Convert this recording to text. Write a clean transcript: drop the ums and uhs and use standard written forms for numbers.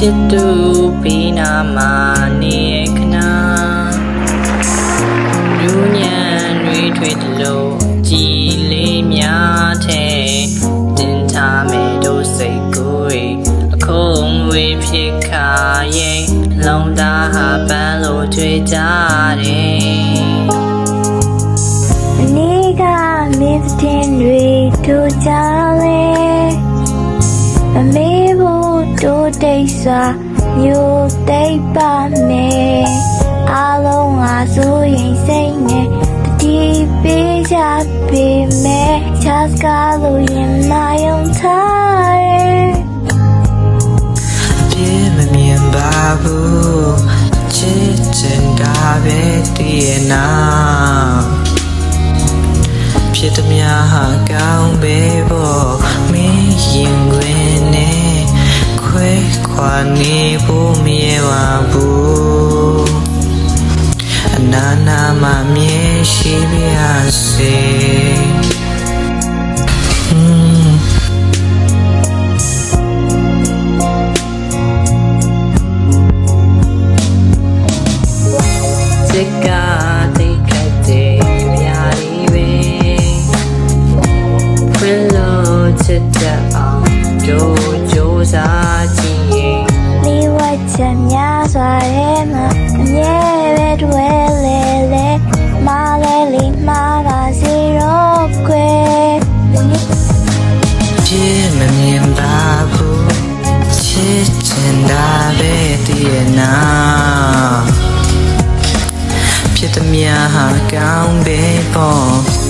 ဖြစ်သူပြီးနာမှာနေခဏညဉ့်ညံတွေထွေးတယ်လို့ကြည်လေးများတဲ့တင်ထားမယ်တို့စိတ်ကိုယ်အခုံဝေဖြစ်ခါရဲ့လုံတာဟာပန်းလို့ကြွေကြတယ်နေကမင်းတင်တွေတို့ကြလေမမေးဘူးတို့တိတ်စွာမျိုးတိတ်ပါမယ်အားလုံးငါဆိုရင်စိတ်နဲ့တတိပေးကြပေမဲ့ချာစကားလို့ရင်မယုံထားရဲ့ပြေမမြင်ပါဘူးချစ်ချင်တာပဲတည်ရနာဖြစ်သည်များဟာကောင်းပဲပေါ့မင်းရင်ခွင်နဲ့ခွဲခွာနေဖို့မရပါဘူးအနာနာမမြဲရှိပါစေစိတ်ကတိတ်ခတ်တဲ့များတွေခွင်လို့ချစ်တဲ့အောင်ကြိုးစားကြည့်ရင်မိဝတ်ချက်များစွာရဲ့မှာအမြဲပဲတွေ့လေမလဲလိမှားတာစီရောကွယ်ပြေမမြင်ပါဘူးချစ်ချင်တာပဲတည်ရနာဖြစ်သည်များဟာကောင်းပဲပေါ့